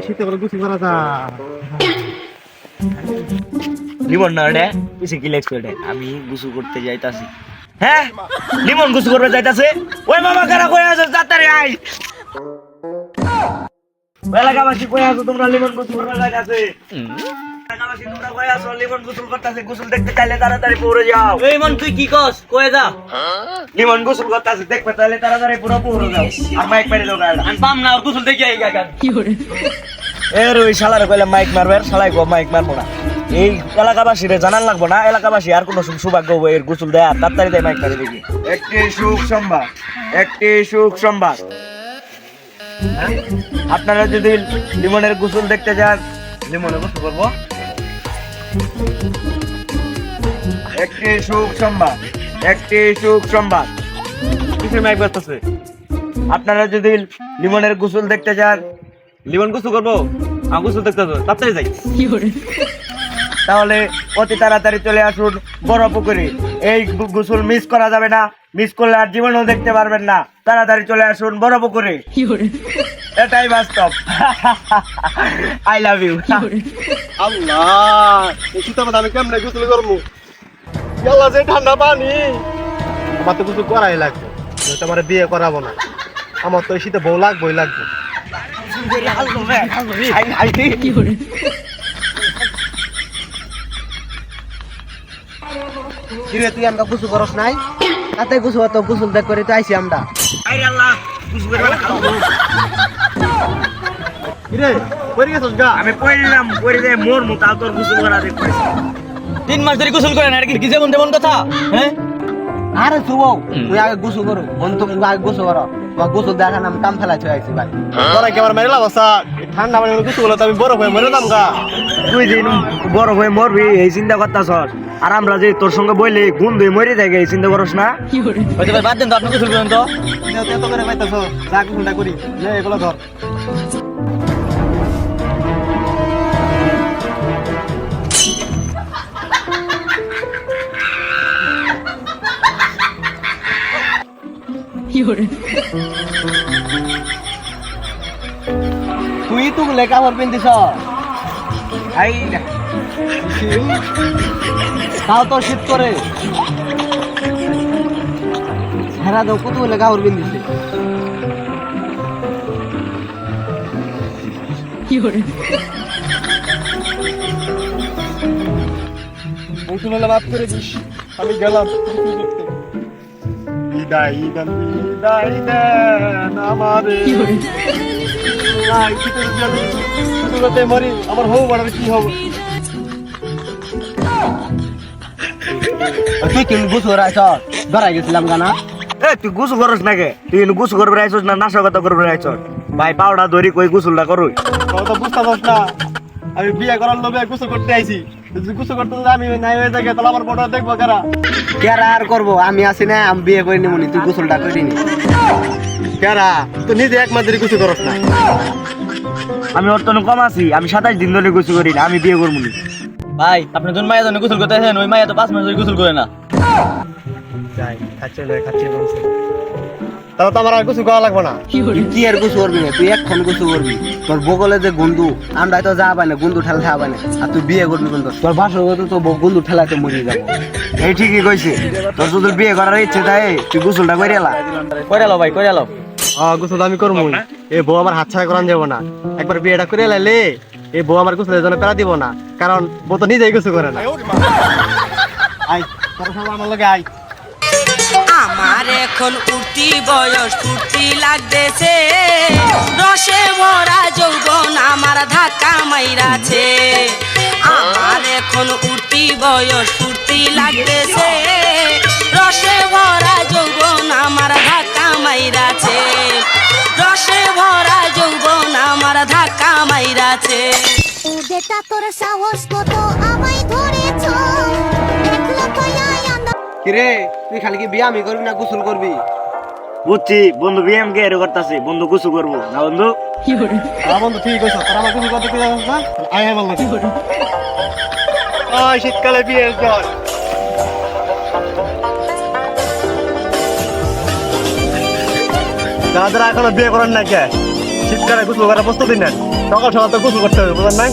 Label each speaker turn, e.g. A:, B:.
A: শীতে করে গুছি করা যা
B: লিমন না রে পিছে কি লেখছ রে আমি গুছু করতে যাইতাছি হ্যাঁ লিমন গুছু করতে যাইতাছে ওই মামা কারা কই আছো তাড়াতাড়ি আই এলাকাবাসী কই আছো তোমরা লিমন গুছু করতে যাইতাছে এলাকাবাসী তোমরা কই আছো লিমন গুছু করতেছে গোসল দেখতে চাইলে তাড়াতাড়ি পৌঁছে যাও
C: এই মন তুই কি কস কয়ে যা
B: লিমন গোসল করতেছে দেখতে চাইলে তাড়াতাড়ি পুরো পৌঁছে যাও আর মাইক মেরে দাও গাড়ি
C: আমি পাম না গোসল দেখি আই গা
D: কি করে
B: এর ওই শালারে কইলে মাইক মারবে আর শালাই গো মাইক মারবো না এই এলাকাবাসীরে জানান লাগবো না এলাকাবাসী আর কোনো সৌভাগ্য হবে এর গোসল দেয় তাড়াতাড়ি দেয় মাইক মারি দেখি একটি সুখ সংবাদ আপনারা যদি লিমনের গোসল দেখতে যান লিমনের গোসল করবো একটি সুখ সংবাদ
A: কিসের মাইক বাজতেছে
B: আপনারা যদি লিমনের গোসল দেখতে যান
A: লিমন গুছু করবো আমি গুছু দেখতে যাবো তাড়াতাড়ি যাই
D: কি করে
B: তাহলে অতি তাড়াতাড়ি চলে আসুন বড় পুকুরে এই গোসল মিস করা যাবে না মিস করলে আর জীবনেও দেখতে পারবেন না তাড়াতাড়ি চলে আসুন বড় পুকুরে
D: কি করে
B: এটাই বাস্তব আই লাভ ইউ
D: কি করে
A: আল্লাহ এই শীতের মধ্যে আমি কেমনে গোসল করবো আল্লাহ যে ঠান্ডা পানি আমার তো কিছু করাই লাগবে নয়তো আমার বিয়ে করাবো না আমার তো এই শীতে বউ লাগবোই লাগবে
D: কি করে
E: কিরে তুই আমরা গোসল করস নাই তাতে গোসল তো গোসল দেখ করে তো আইছি আমরা
A: কিরে পড়ে গেছস গা
B: আমি পড়লাম পড়ে যায় মোর মতো তোর গোসল করা দেখতে
C: 3 মাস ধরে গোসল করে না এটা কি যেমন তেমন কথা হ্যাঁ
E: আরে শুবো তুই আগে গোসল করো বন্ধু তুমি আগে গোসল করো তোমার গোসল দেখা নাম কাম ফেলা চলে আইছি ভাই
A: তোরা কি আমার মেরে লাগাস ঠান্ডা পানি গোসল করলে তো আমি বরফ হয়ে মরে যাম গা
B: তুই দিন বড় হয়ে মরবি এই চিন্তা করতাছ আর আমরা যে তোর সঙ্গে বইলে গুণ দিয়ে মরে যাই এই চিন্তা করস না
D: কি করে
C: হয়তো ভাই বাদ দেন তো আপনি গোসল করেন তো
A: এত করে পাইতেছ যা গোসলটা করি নে এগুলো ধর
D: কি করে
E: তুই তো লেখা পড় পিন্দিস
B: আই
E: তাও তো শীত করে হেরা দাও কত লেখা পড় পিন্দিস
D: কি করে
A: গোসল হলে মাফ করে দিস আমি গেলাম গোসল করতে বিদায় দেন আমারে
D: কি করে
A: নাই শীতের জলে গোসলতে মরি আমার হবু বাড়াবে কি হবে
E: তুই কেন গোসল রাইছ ধরাই গেছিলাম গানা
B: এ তুই গোসল করস না কে তুই গোসল করবে আইছস না নাশকতা করবে আইছস ভাই পাউডা ধরি কই গোসলটা করুই
A: তোরা তো বুঝতে পারছ না আমি বিয়ে করার লোভে গোসল করতে আইছি যদি গোসল করতে যদি আমি নাই হয়ে থাকে তাহলে আমার বড় দেখবো কারা
E: কেরা আর করবো আমি আছি না আমি বিয়ে করে নিমুনি তুই গোসলটা করে নি
A: কারা তুই নিজে এক মাস ধরে গোসল করস না
B: আমি ওর তখন কম আছি আমি 27 দিন ধরে গোসল করি না আমি বিয়ে করবো না
C: ভাই আপনি যখন মায়ের জন্য গোসল করতে আসেন ওই মায়া তো 5 মাস ধরে গোসল করে না
A: যাই খাচ্ছে বলছে তাহলে তো আমার আর গোসল করা লাগবে না
D: কি করে
E: তুই কি আর গোসল করবি না তুই এখন গোসল করবি তোর বগলে যে গন্ধু আমরা তো যা পাই না গন্ধু ঠেলা খাওয়া পাই না আর তুই বিয়ে করবি কিন্তু তোর বাসর তো গন্ধু ঠেলাতে মরে যাবো
B: এই ঠিকই কইছে তোর যদি বিয়ে করার ইচ্ছে থাকে তুই গোসলটা করে এলা
C: করে আলো ভাই করে আলো
A: গোসল আমি করবো এই বউ আমার হাত ছাড়া করান যাবো না একবার বিয়েটা করে লাইলে এই বউ আমার গোসলের জন্য পেরা দিব না কারণ বউ তো নিজেই গোসল করে না আই তোর সব আমার লগে আই
F: আমার এখন উঠতি বয়স ফুর্তি লাগতেছে রসে ভরা যৌবন আমার ধাক্কা মাইরাছে আমার এখন উঠতি বয়স ফুর্তি লাগতেছে রসে ভরা যৌবন আমার ধাক্কা মাইরাছে রসে ভরা যৌবন আমার ধাক্কা মাইরাছে
G: ওদেরটা তোর সাহস কত আমায় ধরেছ দেখলো কয়াই আন্দা
E: কিরে তুই খালি কি বিয়ে আমি করবি না গোসল করবি
B: বুঝছি বন্ধু বিয়ে আমি এর করতেছি বন্ধু গোসল করবো না বন্ধু
D: কি করে
A: আমার বন্ধু ঠিক আছে তোর আমার গোসল করতে যাস না আই হ্যাঁ বললো
D: কি করে
A: শীতকালে বিয়ে জল দাদারা এখনো বিয়ে করেন না কে শীতকালে গোসল করার প্রস্তুতি নেন, সকাল সকাল তো গোসল করতে হবে, বুঝলেন নাই?